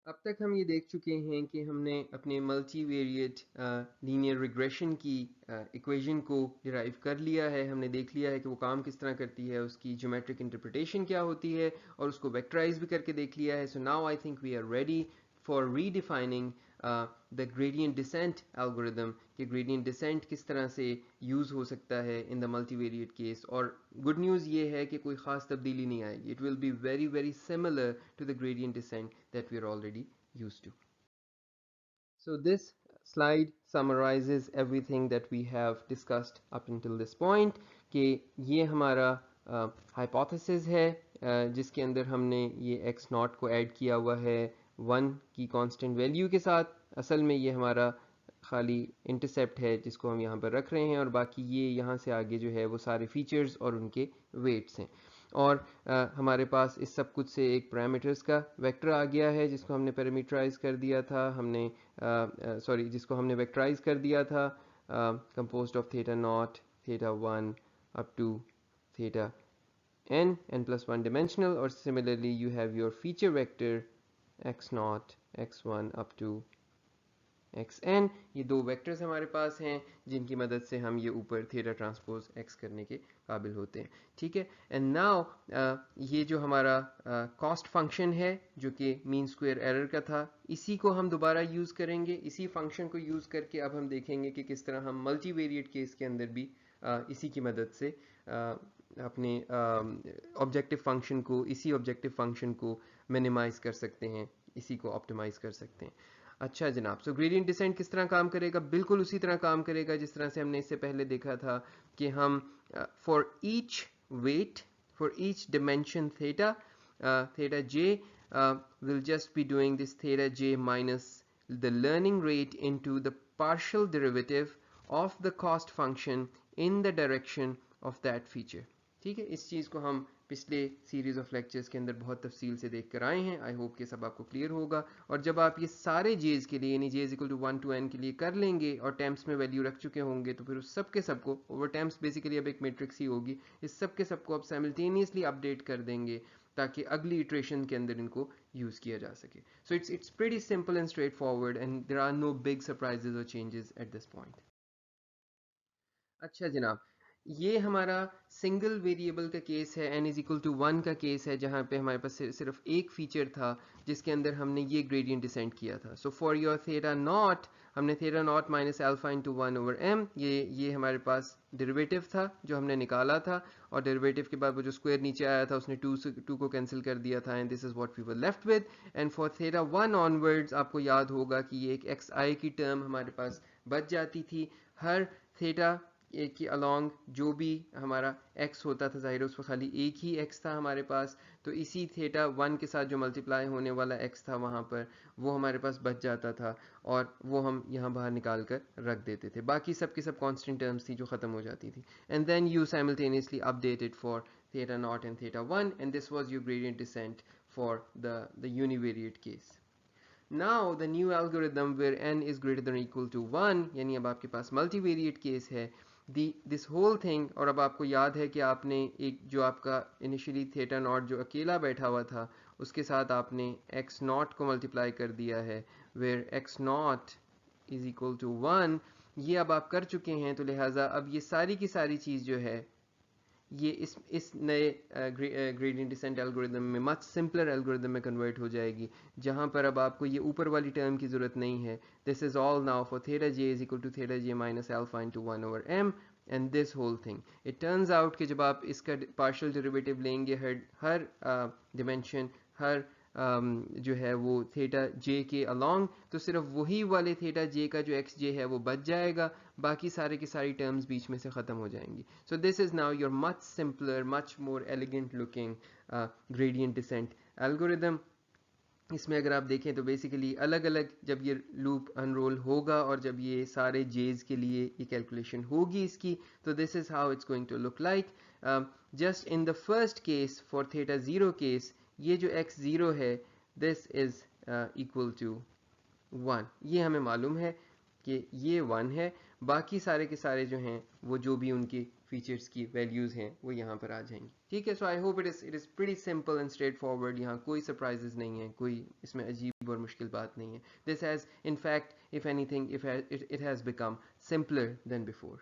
अब तक हम ये देख चुके हैं कि हमने अपने मल्टीवेरिएट लीनियर रिग्रेशन की इक्वेशन को डिराइव कर लिया है। हमने देख लिया है कि वो काम किस तरह करती है, उसकी ज्योमेट्रिक इंटरप्रिटेशन क्या होती है, और उसको वेक्टराइज भी करके देख लिया है। So now I think we are ready for redefining the gradient descent algorithm कि ग्रेडियंट डिसेंट किस तरह से यूज़ हो सकता है इन द मल्टीवेरिएट केस। और गुड न्यूज़ ये है कि कोई ख़ास तब्दीली नहीं आएगी। It will be very very similar to the gradient descent that we are already used to. So this slide summarizes everything that we have discussed up until this point कि ये हमारा hypothesis है जिसके अंदर हमने ये x नॉट को add किया हुआ है 1 की कांस्टेंट वैल्यू के साथ। असल में ये हमारा खाली इंटरसेप्ट है जिसको हम यहाँ पर रख रहे हैं, और बाकी ये यहाँ से आगे जो है वो सारे फीचर्स और उनके वेट्स हैं। और हमारे पास इस सब कुछ से एक पैरामीटर्स का वेक्टर आ गया है जिसको हमने पैरामीटराइज कर दिया था, हमने जिसको हमने वेक्टराइज कर दिया था, composed of theta nought theta 1 up to theta n plus 1 dimensional, और similarly you have your feature vector x naught x1 up to xn। ये दो वेक्टर्स हमारे पास हैं जिनकी मदद से हम ये ऊपर थीटा ट्रांसपोज x करने के काबिल होते हैं। ठीक है, एंड नाउ ये जो हमारा कॉस्ट फंक्शन है जो कि मीन स्क्वायर एरर का था, इसी को हम दोबारा यूज़ करेंगे। इसी फंक्शन को यूज़ करके अब हम देखेंगे कि किस तरह हम मल्टीवेरिएट केस के अंदर भी इसी की मदद से अपने ऑब्जेक्टिव फंक्शन को, इसी ऑब्जेक्टिव फंक्शन को मिनिमाइज कर सकते हैं, इसी को ऑप्टिमाइज कर सकते हैं। अच्छा जनाब, सो ग्रेडियंट डिसेंट किस तरह काम करेगा? बिल्कुल उसी तरह काम करेगा जिस तरह से हमने इससे पहले देखा था कि हम for each weight, for each dimension theta, theta J will just be doing this theta J minus the learning rate into the partial derivative of the cost function in the direction of that feature। ठीक है, इस चीज़ को हम पिछले series of lectures के अंदर बहुत तफसील से देख कर आए हैं। आई होप कि सब आपको क्लियर होगा। और जब आप ये सारे जेज के लिए यानी J is equal to 1 to n के लिए कर लेंगे और टेम्प्स में वैल्यू रख चुके होंगे, तो फिर उस सब के सबको, ओवर टेम्प्स बेसिकली अब एक मैट्रिक्स ही होगी, इस सब के सबको आप साइमल्टेनियसली अपडेट कर देंगे ताकि अगली इटरेशन के अंदर इनको यूज़ किया जा सके। So it's pretty simple and straightforward and there are no big surprises और चेंजेस एट दिस पॉइंट। अच्छा जनाब, ये हमारा सिंगल वेरिएबल का केस है, n इज इक्वल टू 1 का केस है, जहाँ पे हमारे पास सिर्फ एक फीचर था जिसके अंदर हमने ये ग्रेडियंट डिसेंड किया था। So for your theta naught, हमने theta naught minus alpha into 1 over m, ये हमारे पास डेरिवेटिव था जो हमने निकाला था, और डेरिवेटिव के बाद वो जो स्क्वायर नीचे आया था उसने 2 को कैंसिल कर दिया था, and this is what we were left with. And for theta 1 onwards आपको याद होगा कि ये एक xi की टर्म हमारे पास बच जाती थी। हर थीटा के अलॉन्ग जो भी हमारा x होता था, जाहिर है उस पर खाली एक ही x था हमारे पास, तो इसी थीटा 1 के साथ जो मल्टीप्लाई होने वाला x था वहाँ पर, वो हमारे पास बच जाता था, और वो हम यहाँ बाहर निकाल कर रख देते थे। बाकी सब की सब कांस्टेंट टर्म्स थी जो ख़त्म हो जाती थी। And then you simultaneously updated for theta nought and theta 1, and this was your gradient descent for the univariate case. Now the new algorithm where n is greater than or equal to 1, यानी अब आपके पास multivariate case है, this whole thing. और अब आपको याद है कि आपने एक जो आपका इनिशियली थीटा नॉट जो अकेला बैठा हुआ था उसके साथ आपने x नॉट को मल्टीप्लाई कर दिया है, where x nought is equal to 1। ये अब आप कर चुके हैं, तो लिहाजा अब ये सारी की सारी चीज़ जो है ये इस नए ग्रेडियंट डिसेंट एल्गोरिदम में मच सिंपलर एल्गोरिदम में कन्वर्ट हो जाएगी, जहां पर अब आपको ये ऊपर वाली टर्म की ज़रूरत नहीं है। This is all now for theta J is equal to theta J minus alpha into 1 over m, and this whole thing. It turns out कि जब आप इसका पार्शियल डेरिवेटिव लेंगे हर डिमेंशन, हर जो है वो थीटा जे के अलॉन्ग, तो सिर्फ वही वाले थीटा जे का जो एक्स जे है वो बच जाएगा, बाकी सारे की सारी टर्म्स बीच में से ख़त्म हो जाएंगी। So this is now your much simpler, much more elegant looking gradient descent algorithm. इसमें अगर आप देखें तो बेसिकली अलग अलग जब ये लूप अनरोल होगा और जब ये सारे जेज के लिए ये कैलकुलेशन होगी इसकी, तो this is how it's going to look like. Just in the first case for theta zero case, ये जो x ज़ीरो है दिस इज़ इक्वल टू 1, ये हमें मालूम है कि ये 1 है। बाकी सारे के सारे जो हैं वो जो भी उनके फीचर्स की वैल्यूज़ हैं वो यहाँ पर आ जाएंगी। ठीक है, so I hope it is pretty simple and straightforward. यहाँ कोई सरप्राइजेस नहीं है, कोई इसमें अजीब और मुश्किल बात नहीं है। This has in fact if anything it has become simpler than before.